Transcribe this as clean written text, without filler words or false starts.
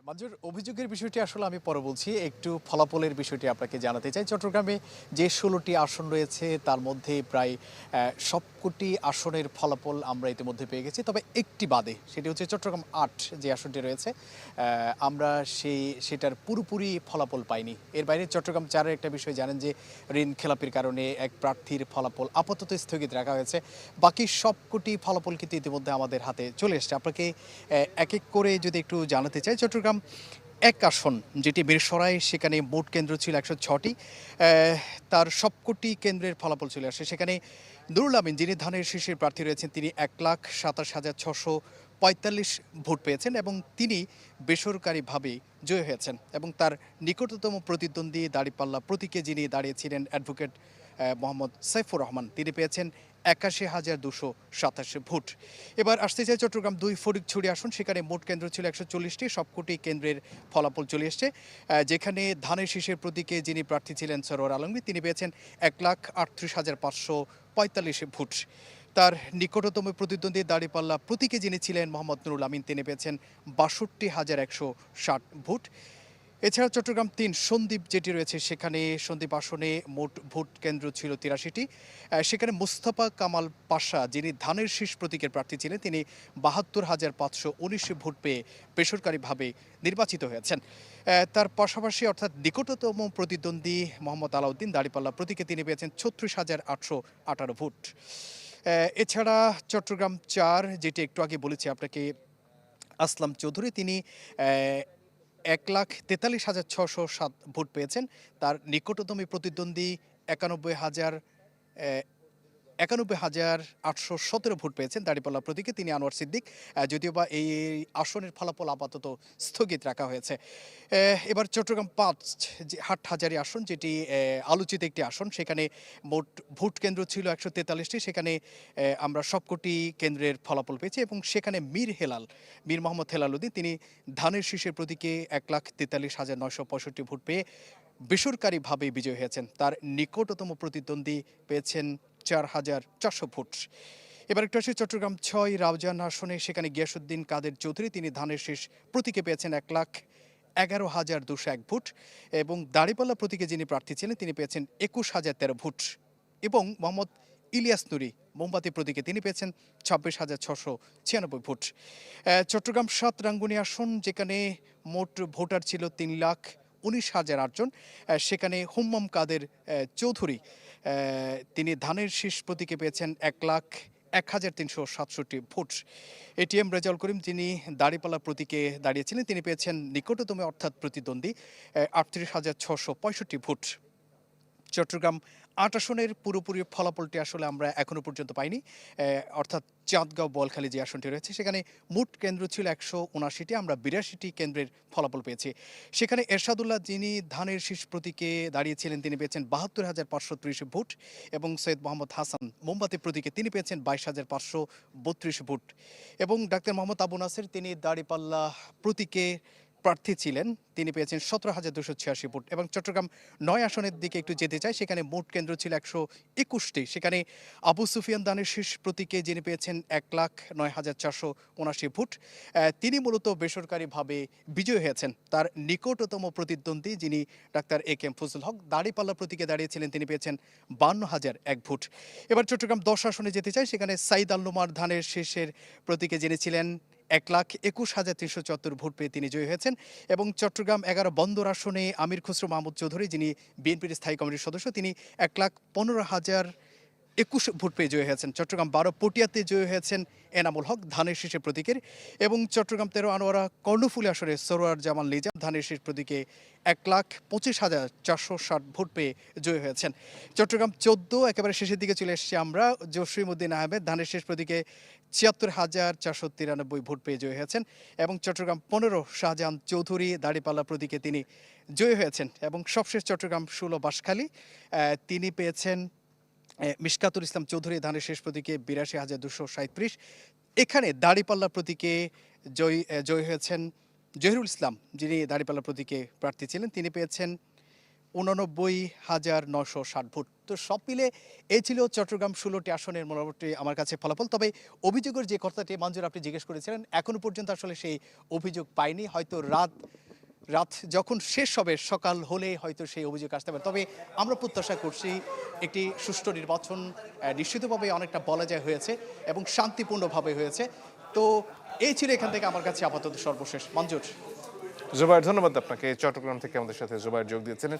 মঞ্জুর, অভিযোগের বিষয়টি আসলে আমি পরে বলছি। একটু ফলাফলের বিষয়টি আপনাকে জানাতে চাই। চট্টগ্রামে যে ১৬টি আসন রয়েছে তার মধ্যে প্রায় সবকটি আসনের ফলাফল আমরা ইতিমধ্যে পেয়ে গেছি। তবে একটি বাদে, সেটি হচ্ছে চট্টগ্রাম ৮ যে আসনটি রয়েছে, আমরা সেটার পুরোপুরি ফলাফল পাইনি। এর বাইরে চট্টগ্রাম ৪ এর একটা বিষয় জানেন যে ঋণ খেলাপির কারণে এক প্রার্থীর ফলাফল আপাতত স্থগিত রাখা হয়েছে। বাকি সবকটি ফলাফল কিন্তু ইতিমধ্যে আমাদের হাতে চলে এসছে। আপনাকে এক এক করে যদি একটু জানাতে চাই, চট্টগ্রাম ১ আসন যেটি মিরসরাই, সেখানে মোট কেন্দ্র ছিল ১০৬টি। তার সবকটি কেন্দ্রের ফলাফল চলে আসে। সেখানে নুরুল আমিন, যিনি ধানের শীষের প্রার্থী রয়েছেন, তিনি ১,২৭,৬৪৫ ভোট পেয়েছেন এবং তিনি বেসরকারিভাবে জয়ী হয়েছেন। এবং তার নিকটতম প্রতিদ্বন্দ্বী দাঁড়িপাল্লা প্রতীকে যিনি দাঁড়িয়েছিলেন, অ্যাডভোকেট মোহাম্মদ সাইফুর রহমান, তিনি পেয়েছেন ৮১,২২৭ ভোট। এবার আসতে চাই চট্টগ্রাম ২ ফটিকছড়ি আসন। সেখানে মোট কেন্দ্র ছিল ১৪০টি। সবকটি কেন্দ্রের ফলাফল চলে এসছে। যেখানে ধানের শীষের প্রতীকে যিনি প্রার্থী ছিলেন সরোয়ার আলমগীর, তিনি পেয়েছেন ১,৩৮,৫৪৫ ভোট। তার নিকটতম প্রতিদ্বন্দ্বী দাঁড়িপাল্লা প্রতীকে যিনি ছিলেন মোহাম্মদ নুরুল আমিন, তিনি পেয়েছেন ৬২,১৬০ ভোট। এছাড়া চট্টগ্রাম ৩ সন্দ্বীপ যেটি রয়েছে, সেখানে সন্দ্বীপ আসনে মোট ভোট কেন্দ্র ছিল ৮৩টি। সেখানে মোস্তফা কামাল পাশা, যিনি ধানের শীষ প্রতীকের প্রার্থী ছিলেন, তিনি ৭২,৫১৯ ভোট পেয়ে বেসরকারিভাবে নির্বাচিত হয়েছেন। তার পাশাপাশি অর্থাৎ নিকটতম প্রতিদ্বন্দ্বী মোহাম্মদ আলাউদ্দিন দাঁড়িপাল্লা প্রতীকে তিনি পেয়েছেন ৩৬,৮১৮ ভোট। এছাড়া চট্টগ্রাম ৪, যেটি একটু আগে বলেছি আপনাকে, আসলাম চৌধুরী, তিনি ১,৪৩,৬০৭ ভোট পেয়েছেন। তার নিকটতম প্রতিদ্বন্দ্বী ৯১,৮১৭ ভোট পেয়েছেন দাঁড়িপাল্লা প্রতীকে, তিনি আনোয়ার সিদ্দিক। যদিওবা এই আসনের ফলাফল আপাতত স্থগিত রাখা হয়েছে। এবার চট্টগ্রাম ৫ যে হাটহাজারী আসন, যেটি আলোচিত একটি আসন, সেখানে মোট ভোট কেন্দ্র ছিল ১৪৩টি। সেখানে আমরা সবকটি কেন্দ্রের ফলাফল পেয়েছি এবং সেখানে মীর মোহাম্মদ হেলাল উদ্দিন, তিনি ধানের শীষের প্রতীকে ১,৪৩,৯৬৫ ভোট পেয়ে বেসরকারিভাবে বিজয়ী হয়েছেন। তার নিকটতম প্রতিদ্বন্দ্বী পেয়েছেন ৪,৪০০ ভোট। এবার একটু আসি চট্টগ্রাম ৬ রাউজান আসনে। সেখানে গিয়াসউদ্দিন কাদের চৌধুরী, তিনি ধানের শীষ প্রতীকে পেয়েছেন ১,১১,২০১ ভোট এবং দাঁড়িপাল্লা প্রতীকে যিনি প্রার্থী ছিলেন, তিনি পেয়েছেন ২১,০১৩ ভোট। এবং মোহাম্মদ ইলিয়াস নুরি মোমবাতি প্রতীকে তিনি পেয়েছেন ২৬,৬৯৬ ভোট। চট্টগ্রাম ৭ রাঙ্গুনি আসন, যেখানে মোট ভোটার ছিল ৩,১৯,০৮০ জন। সেখানে হুম্মাম কাদের চৌধুরী, তিনি ধানের শীষ প্রতীকে পেয়েছেন ১,০১,৩৬৭ ভোট। এটিএম রেজাউল করিম, যিনি দাঁড়িপাল্লা প্রতীকে দাঁড়িয়েছিলেন, তিনি পেয়েছেন নিকটতম অর্থাৎ প্রতিদ্বন্দ্বী ৩৮,৬৬৫ ভোট। চট্টগ্রাম ৮ আসনের পুরোপুরি ফলাফলটি আসলে আমরা এখনো পর্যন্ত পাইনি। অর্থাৎ চাঁদগাঁও বোয়ালখালী যে আসনটি রয়েছে, সেখানে মোট কেন্দ্র ছিল ১৭৯টি। আমরা ৮২টি কেন্দ্রের ফলাফল পেয়েছি। সেখানে এরশাদুল্লাহ, যিনি ধানের শীষ প্রতীকে দাঁড়িয়েছিলেন, তিনি পেয়েছেন ৭২,৫৩০ ভোট এবং সৈয়দ মোহাম্মদ হাসান মোমবাতি প্রতীকে তিনি পেয়েছেন ২২,৫৩২ ভোট এবং ডাক্তার মোহাম্মদ আবু নাসের, তিনি দাঁড়িপাল্লা প্রতীকে প্রার্থী ছিলেন, তিনি পেয়েছেন ১৭,২৮৬ ভোট। এবং চট্টগ্রাম ৯ আসনের দিকে একটু যেতে চাই, সেখানে মোট কেন্দ্র ছিল ১২১টি। সেখানে আবু সুফিয়ান ধানের শীষ প্রতীকে যিনি পেয়েছেন ১,০৯,৪৭৯ ভোট, তিনি মূলত বেসরকারিভাবে বিজয়ী হয়েছেন। তার নিকটতম প্রতিদ্বন্দ্বী, যিনি ডাক্তার এ কে এম ফজলুল হক, দাঁড়িপাল্লা প্রতীকে দাঁড়িয়েছিলেন, তিনি পেয়েছেন ৫২,০০১ ভোট। এবার চট্টগ্রাম ১০ আসনে যেতে চাই, সেখানে সাইদ আল নোমার ধানের শীষের প্রতীকে যিনি ছিলেন, ১,২১,৩৭৪ ভোট পেয়ে তিনি জয়ী হয়েছেন। এবং চট্টগ্রাম ১১ বন্দর আসনে আমির খসরু মাহমুদ চৌধুরী, যিনি বিএনপির স্থায়ী কমিটির সদস্য, তিনি ১,১৫,০২১ ভোট পেয়ে জয়ী হয়েছেন। চট্টগ্রাম ১২ পটিয়াতে জয়ী হয়েছেন এনামুল হক ধানের শীষের প্রতীকের। এবং চট্টগ্রাম ১৩ আনোয়ারা কর্ণফুলী আসনে সরোয়ার জামান লিজাম ধানের শীষ প্রতীকে ১,২৫,৪৬০ ভোট পেয়ে জয়ী হয়েছেন। চট্টগ্রাম ১৪ একেবারে শেষের দিকে চলে এসেছি আমরা, জসিমউদ্দিন আহমেদ ধানের শীষ প্রতীকে ৭৬,৪৯৩ ভোট পেয়ে জয়ী হয়েছেন। এবং চট্টগ্রাম ১৫ শাহজাহান চৌধুরী দাঁড়িপাল্লা প্রতীকে তিনি জয়ী হয়েছেন। এবং সবশেষ চট্টগ্রাম ১৬ বাঁশখালী, তিনি পেয়েছেন মিশকাতুল ইসলাম চৌধুরী ধানের শীষ প্রতীকে ৮২,২৩৭। এখানে দাঁড়িপাল্লা প্রতীকে জয়ী হয়েছেন জহিরুল ইসলাম, যিনি দাঁড়িপাল্লা প্রতীকে প্রার্থী ছিলেন, তিনি পেয়েছেন 89,960 ভোট। তো সব মিলে এই ছিল চট্টগ্রাম 16টি আসনের মোটামুটি আমার কাছে ফলাফল। তবে অভিযোগের যে কথাটি মঞ্জুর আপনি জিজ্ঞেস করেছিলেন, এখনো পর্যন্ত আসলে সেই অভিযোগ পাইনি। হয়তো রাত রাত যখন শেষ হবে, সকাল হলে হয়তো সেই অভিযোগ আসতে পারে। তবে আমরা প্রত্যাশা করছি একটি সুষ্ঠু নির্বাচন নিশ্চিতভাবে অনেকটা বলা যায় হয়েছে এবং শান্তিপূর্ণভাবে হয়েছে। তো এই ছিল এখান থেকে আমার কাছে আপাতত সর্বশেষ। মঞ্জুর। জুবায়ের, ধন্যবাদ আপনাকে। চট্টগ্রাম থেকে আমাদের সাথে জুবায়ের যোগ দিয়েছিলেন।